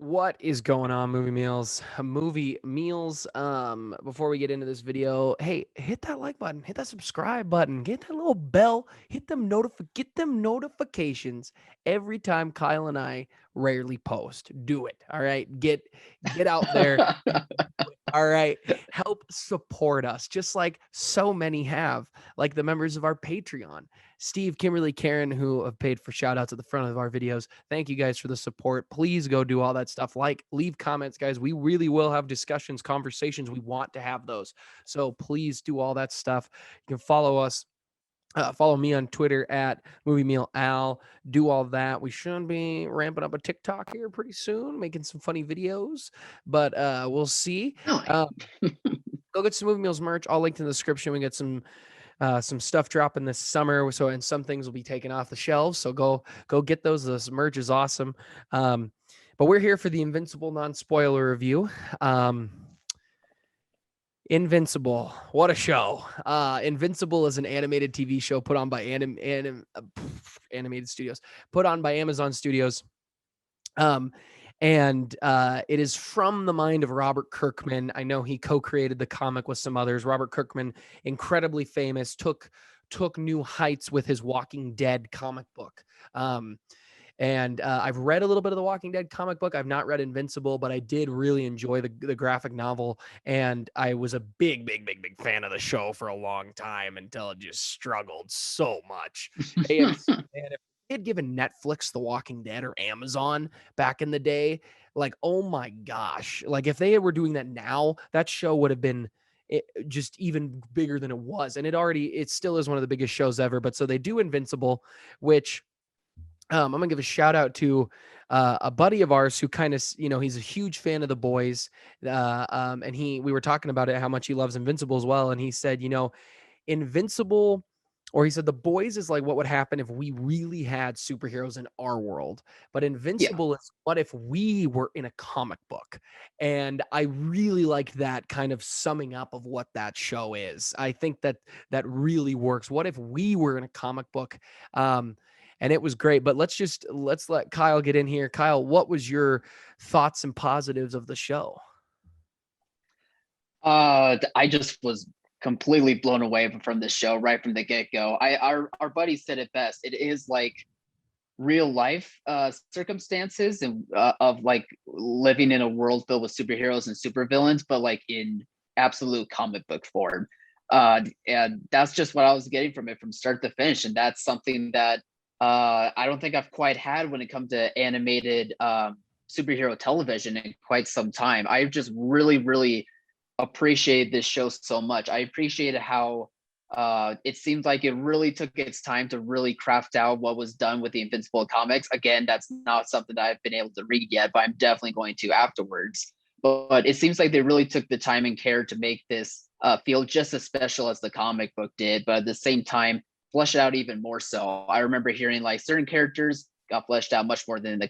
What is going on, movie meals? Movie meals. Before we get into this video, hey, hit that like button, hit that subscribe button, get that little bell, get them notifications every time Kyle and I rarely post. Do it. All right. Get out there. All right. Help support us, just like so many have, like the members of our Patreon. Steve, Kimberly, Karen, who have paid for shout outs at the front of our videos. Thank you guys for the support. Please go do all that stuff. Like, leave comments, guys. We really will have discussions, conversations. We want to have those. So please do all that stuff. You can follow us. Follow me on Twitter at Movie Meal Al. Do all that. We should be ramping up a TikTok here pretty soon, making some funny videos, but we'll see. Really? Go get some Movie Meals merch. I'll link in the description. We get some stuff dropping this summer, so and some things will be taken off the shelves. So go get those. This merch is awesome. But we're here for the Invincible non-spoiler review. Invincible, what a show. Invincible is an animated TV show put on by Animated Studios, put on by Amazon Studios. And it is from the mind of Robert Kirkman. I know he co-created the comic with some others. Robert Kirkman, incredibly famous, took new heights with his Walking Dead comic book. And I've read a little bit of the Walking Dead comic book. I've not read Invincible, but I did really enjoy the graphic novel. And I was a big fan of the show for a long time until it just struggled so much. And if they had given Netflix The Walking Dead or Amazon back in the day, like, oh my gosh, like if they were doing that now, that show would have been just even bigger than it was. And it still is one of the biggest shows ever. But so they do Invincible, which I'm gonna give a shout out to a buddy of ours who kind of, he's a huge fan of The Boys, and we were talking about it, how much he loves Invincible as well, and he said, Invincible, or he said The Boys is like what would happen if we really had superheroes in our world, but Yeah. Invincible is what if we were in a comic book, and I really like that kind of summing up of what that show is. I think that really works. What if we were in a comic book? And it was great. But let's let Kyle get in here. Kyle, what was your thoughts and positives of the show? I just was completely blown away from this show right from the get-go. Our buddy said it best. It is like real life circumstances and of like living in a world filled with superheroes and supervillains, but like in absolute comic book form. And that's just what I was getting from it from start to finish. And that's something that I don't think I've quite had when it comes to animated superhero television in quite some time. I just really appreciate this show so much. I appreciated how it seems like it really took its time to really craft out what was done with the Invincible comics. Again, that's not something that I've been able to read yet, but I'm definitely going to afterwards. But it seems like they really took the time and care to make this feel just as special as the comic book did, but at the same time, flesh it out even more so. I remember hearing like certain characters got fleshed out much more than in the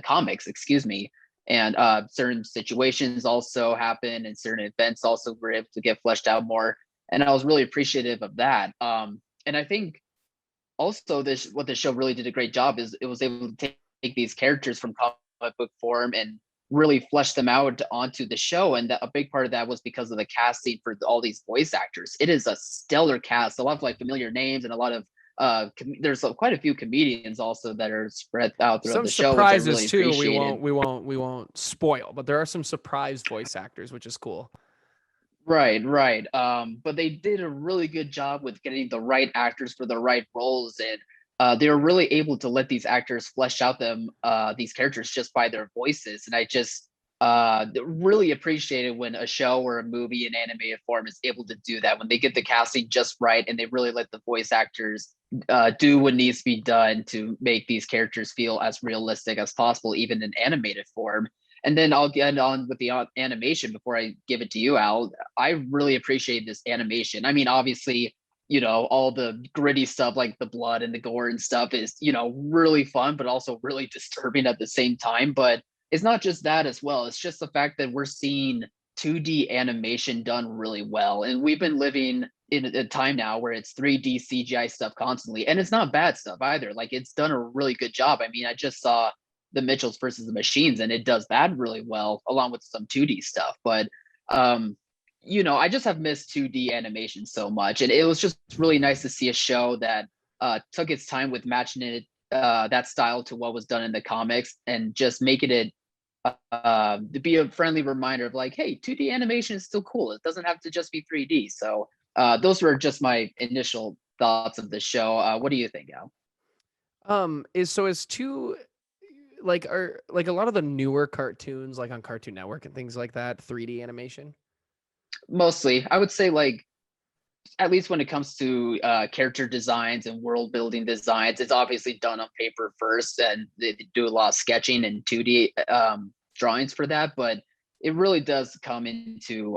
comics, excuse me. And certain situations also happen, and certain events also were able to get fleshed out more. And I was really appreciative of that. And I think also what the show really did a great job is it was able to take these characters from comic book form and really flesh them out onto the show. And a big part of that was because of the casting for all these voice actors. It is a stellar cast, a lot of like familiar names, and a lot of there's quite a few comedians also that are spread out throughout Some the show, which I really surprises too. We appreciated. won't we won't we won't spoil, but there are some surprise voice actors, which is cool. Right. But they did a really good job with getting the right actors for the right roles, and they were really able to let these actors flesh out these characters just by their voices. And I just really appreciate it when a show or a movie in animated form is able to do that, when they get the casting just right and they really let the voice actors do what needs to be done to make these characters feel as realistic as possible, even in animated form. And then I'll get on with the animation before I give it to you, Al. I really appreciate this animation. I mean, obviously, all the gritty stuff like the blood and the gore and stuff is, really fun, but also really disturbing at the same time. But it's not just that as well. It's just the fact that we're seeing 2D animation done really well. And we've been living in a time now where it's 3D CGI stuff constantly. And it's not bad stuff either. Like, it's done a really good job. I mean, I just saw the Mitchells versus the Machines, and it does that really well, along with some 2D stuff. But I just have missed 2D animation so much, and it was just really nice to see a show that took its time with matching it that style to what was done in the comics, and just making it to be a friendly reminder of like, hey, 2D animation is still cool. It doesn't have to just be 3D. So those were just my initial thoughts of the show. What do you think, Al? Is two are like a lot of the newer cartoons like on Cartoon Network and things like that 3D animation? Mostly, I would say, like, at least when it comes to character designs and world building designs, it's obviously done on paper first, and they do a lot of sketching and 2D drawings for that. But it really does come into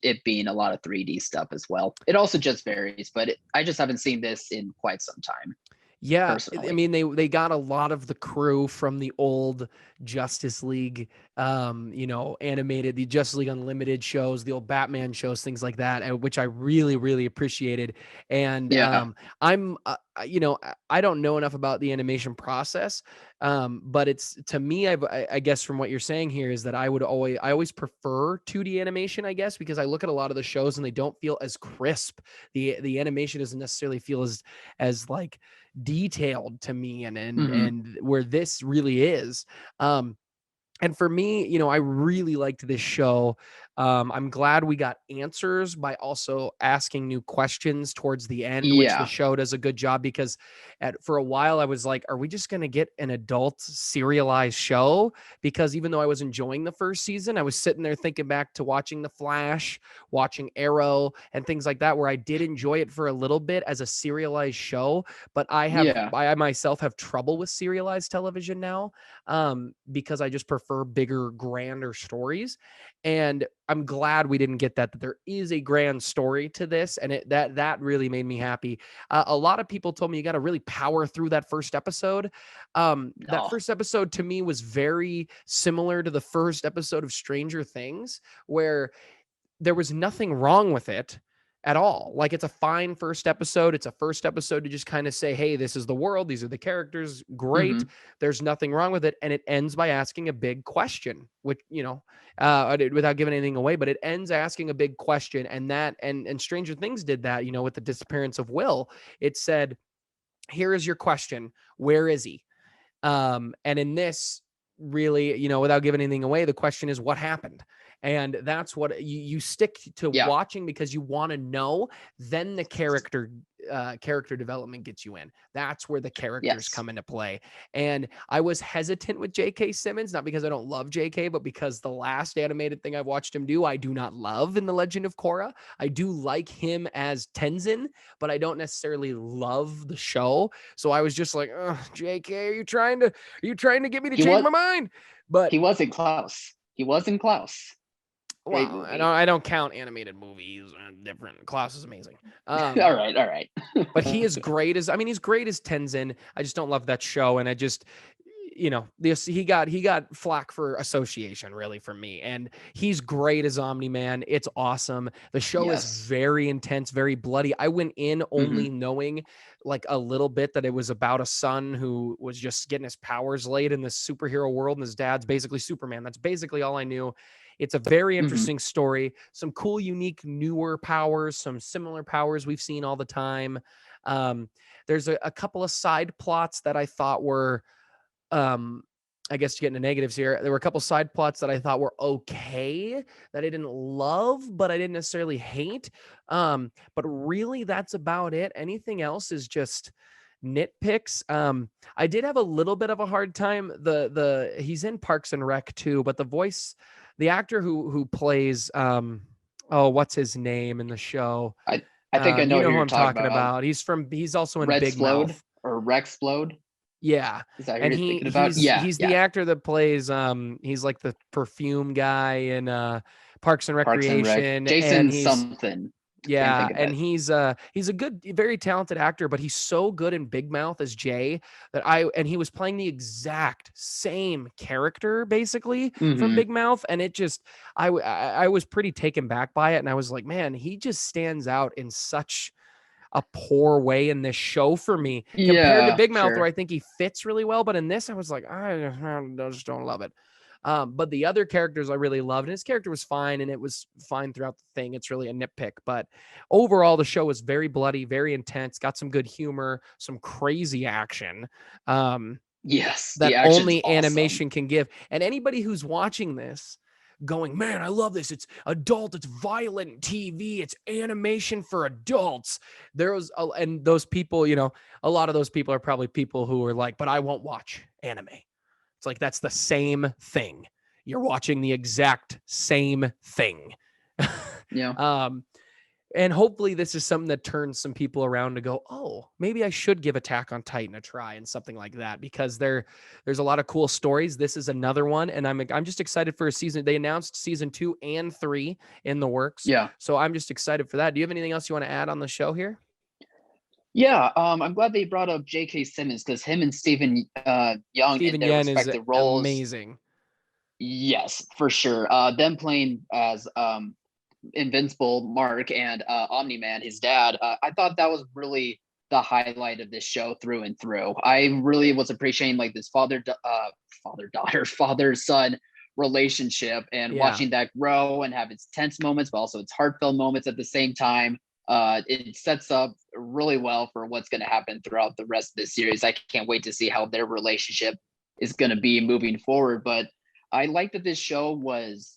it being a lot of 3D stuff as well. It also just varies, but I just haven't seen this in quite some time, Yeah, I personally. mean they got a lot of the crew from the old Justice League, animated, the Justice League Unlimited shows, the old Batman shows, things like that, which I really really appreciated. And Yeah, I'm I don't know enough about the animation process, but it's to me I guess from what you're saying here is that I always prefer 2D animation, I guess, because I look at a lot of the shows and they don't feel as crisp. The animation doesn't necessarily feel as like detailed to me, hmm, and where this really is. And for me, I really liked this show. I'm glad we got answers by also asking new questions towards the end, which the yeah, show does a good job, because for a while I was like, are we just going to get an adult serialized show? Because even though I was enjoying the first season, I was sitting there thinking back to watching The Flash, watching Arrow, and things like that, where I did enjoy it for a little bit as a serialized show. But yeah, I myself have trouble with serialized television now, because I just prefer bigger, grander stories. And I'm glad we didn't get that there is a grand story to this. And that really made me happy. A lot of people told me you got to really power through that first episode. That oh, first episode to me was very similar to the first episode of Stranger Things, where there was nothing wrong with it at all. Like, it's a fine first episode. It's a first episode to just kind of say, hey, this is the world. These are the characters. Great. hmm, There's nothing wrong with it. And it ends by asking a big question, which, without giving anything away, but it ends asking a big question. And and Stranger Things did that, with the disappearance of Will. It said, here is your question. Where is he? And in this, really, without giving anything away, the question is what happened. And that's what you stick to yeah, watching, because you want to know. Then the character development gets you in. That's where the characters yes, come into play. And I was hesitant with J.K. Simmons, not because I don't love J.K., but because the last animated thing I've watched him do, I do not love in The Legend of Korra. I do like him as Tenzin, but I don't necessarily love the show. So I was just like, JK, are you trying to get me to he change was my mind? But he was in Klaus. He was in Klaus. Great well, movie. I don't count animated movies. Different. Klaus is amazing. All right, all right. But he's great as Tenzin. I just don't love that show, and I just this he got flack for association, really, from me. And he's great as Omni-Man. It's awesome. The show is Yes. very intense, very bloody. I went in only Hmm. knowing like a little bit that it was about a son who was just getting his powers laid in this superhero world, and his dad's basically Superman. That's basically all I knew. It's a very Hmm. interesting story. Some cool, unique, newer powers, some similar powers we've seen all the time. Um, there's a couple of side plots that I thought were, um I guess, to get into negatives here, there were a couple side plots that I thought were okay, that I didn't love, but I didn't necessarily hate. But really that's about it. Anything else is just nitpicks. I did have a little bit of a hard time. The he's in Parks and Rec too, but the actor who plays, oh, what's his name in the show? I think I know You who know who you're I'm talking talking about. about. He's also in Red Big Splode Mouth. or Rexplode. Yeah. Is that who And you're he thinking about? he's Yeah, he's the yeah. actor that plays, he's like the perfume guy in Parks and Parks and Rec. Recreation. And Jason he's something. Can't yeah, think of and it. he's a good, very talented actor, but he's so good in Big Mouth as Jay and he was playing the exact same character basically from Hmm. Big Mouth, and it just I was pretty taken back by it, and I was like, man, he just stands out in such a poor way in this show for me compared to Yeah, Big Mouth, where sure. I think he fits really well. But in this, I was like, I just don't love it. But the other characters I really loved, and his character was fine, and it was fine throughout the thing. It's really a nitpick, but overall, the show was very bloody, very intense, got some good humor, some crazy action. Yes, That the action's only awesome. animation can give. And anybody who's watching this going, man, I love this. It's adult, it's violent TV, it's animation for adults. And those people, a lot of those people are probably people who are like, but I won't watch anime. It's like, that's the same thing. You're watching the exact same thing. Yeah. um, and hopefully this is something that turns some people around to go, oh, maybe I should give Attack on Titan a try and something like that, because there's a lot of cool stories. This is another one, and I'm just excited for a season. They announced season 2 and 3 in the works, Yeah. so I'm just excited for that. Do you have anything else you want to add on the show here? Yeah, I'm glad they brought up J.K. Simmons because him and Stephen Young in Steven their Yen is respective roles, amazing. yes, for sure. Them playing as Invincible Mark and Omni Man, his dad. I thought that was really the highlight of this show through and through. I really was appreciating like this father daughter, father son relationship, and Yeah. watching that grow and have its tense moments, but also its heartfelt moments at the same time. It sets up really well for what's going to happen throughout the rest of this series. I can't wait to see how their relationship is going to be moving forward. But I like that this show was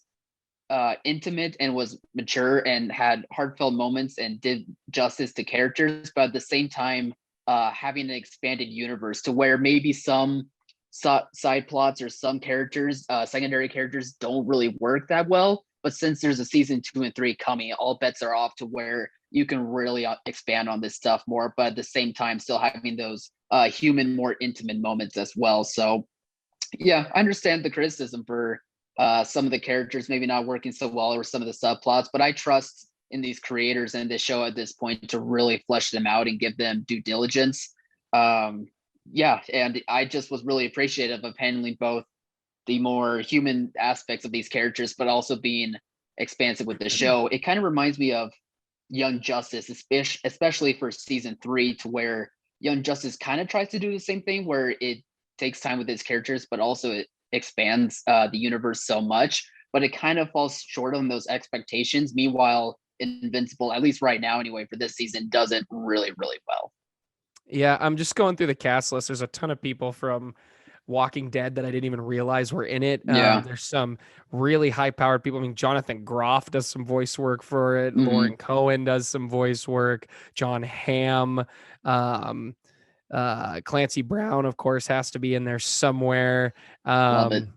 intimate and was mature and had heartfelt moments and did justice to characters, but at the same time, having an expanded universe to where maybe some side plots or some characters, secondary characters, don't really work that well. But since there's a season 2 and 3 coming, all bets are off to where you can really expand on this stuff more, but at the same time, still having those human, more intimate moments as well. So yeah, I understand the criticism for some of the characters maybe not working so well or some of the subplots, but I trust in these creators and this show at this point to really flesh them out and give them due diligence. Um, yeah, and I just was really appreciative of handling both the more human aspects of these characters, but also being expansive with the show. It kind of reminds me of Young Justice, especially for season 3, to where Young Justice kind of tries to do the same thing, where it takes time with its characters, but also it expands the universe so much, but it kind of falls short on those expectations. Meanwhile, Invincible, at least right now anyway, for this season, does it really, really well. Yeah, I'm just going through the cast list. There's a ton of people from Walking Dead that I didn't even realize were in it. Yeah. There's some really high-powered people. I mean, Jonathan Groff does some voice work for it. Mm-hmm. Lauren Cohen does some voice work. John Hamm, um, Clancy Brown, of course, has to be in there somewhere. Love it.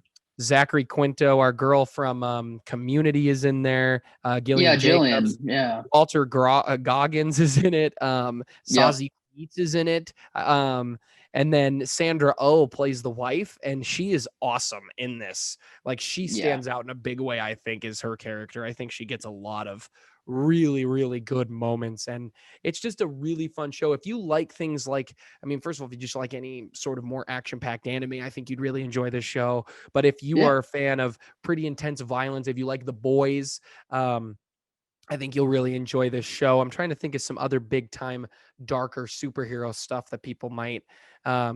Zachary Quinto, our girl from Community, is in there. Yeah, Gillian Jillian. Jacobs, Yeah. Walter Goggins is in it. Yep. Sazi Beats is in it. And then Sandra Oh plays the wife, and she is awesome in this. Like, she Yeah. stands out in a big way, I think, is her character. I think she gets a lot of really, really good moments. And it's just a really fun show. If you like things like, I mean, first of all, if you just like any sort of more action-packed anime, I think you'd really enjoy this show. But if you Yeah. are a fan of pretty intense violence, if you like The Boys, I think you'll really enjoy this show. I'm trying to think of some other big time darker superhero stuff that people might I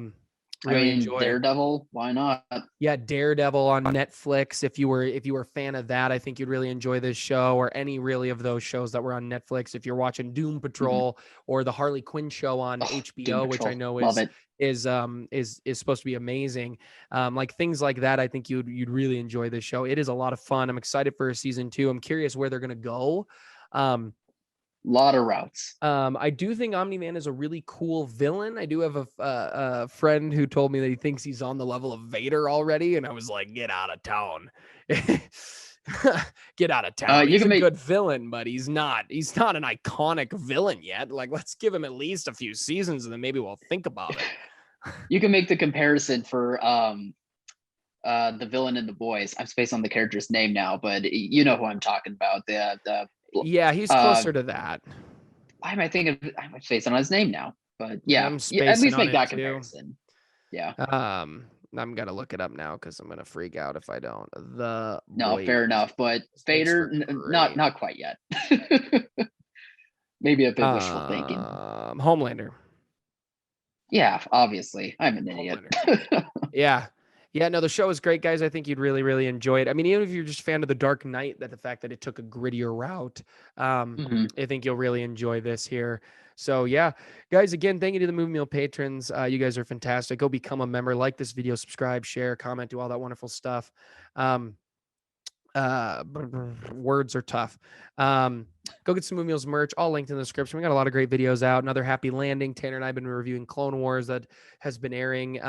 really mean, enjoy. Daredevil, why not? Yeah, Daredevil on Netflix. If you were a fan of that, I think you'd really enjoy this show, or any really of those shows that were on Netflix. If you're watching Doom Mm-hmm. Patrol or the Harley Quinn show on Oh, Doom HBO, which I Patrol. know Love is it. supposed to be amazing. Like things like that, I think you'd really enjoy this show. It is a lot of fun. I'm excited for season 2. I'm curious where they're gonna go. Um, Lot of routes. I do think Omni-Man is a really cool villain. I do have a friend who told me that he thinks he's on the level of Vader already, and I was like, get out of town. Get out of town. You He's can a make good villain, but he's not an iconic villain yet. Like, let's give him at least a few seasons, and then maybe we'll think about it. you can make the comparison for the villain in The Boys. I'm spaced on the character's name now, but you know who I'm talking about. The Yeah, he's uh closer to that. why am I thinking of I'm spacing on his name now? But yeah, I'm at spacing least on make it that too. comparison. Yeah. I'm gonna look it up now because I'm gonna freak out if I don't. The No, fair Boys. enough. But Thanks Vader, for not great. not quite yet. Maybe a bit wishful thinking. Homelander. Yeah, obviously. I'm an idiot. Homelander. Yeah. Yeah, no, the show is great, guys. I think you'd really, really enjoy it. I mean, even if you're just a fan of The Dark Knight, that the fact that it took a grittier route, Mhm. I think you'll really enjoy this here. So, yeah, guys, again, thank you to the Movie Meal patrons. You guys are fantastic. Go become a member, like this video, subscribe, share, comment, do all that wonderful stuff. Um, words are tough. Go get some Movie Meals merch, all linked in the description. We got a lot of great videos out. Another Happy Landing. Tanner and I have been reviewing Clone Wars that has been airing.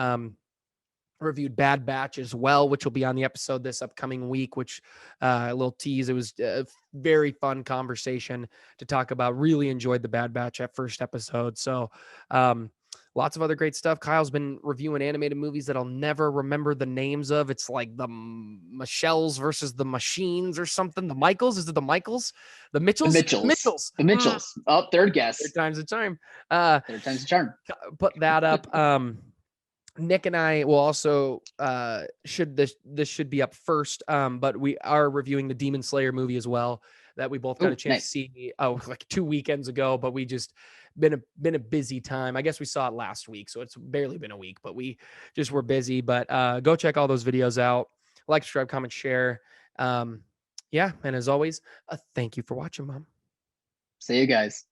Reviewed Bad Batch as well, which will be on the episode this upcoming week, which a little tease. It was a very fun conversation to talk about. Really enjoyed the Bad Batch at first episode. So lots of other great stuff. Kyle's been reviewing animated movies that I'll never remember the names of. It's like the Michelle's versus the Machines or something. The Michaels, is it the Michaels? The The Mitchells? Mitchells. Mitchells. The Mitchells. Oh, third Third guess. time's a charm. Uh, Third time's a charm. put that up. Nick and I will also should this should be up first, but we are reviewing the Demon Slayer movie as well that we both got a Oh, chance to nice. see like 2 weekends ago, but we just been a busy time. I guess we saw it last week, so it's barely been a week, but we just were busy. But go check all those videos out. Like, subscribe, comment, share. Yeah, and as always, thank you for watching, Mom. See you guys.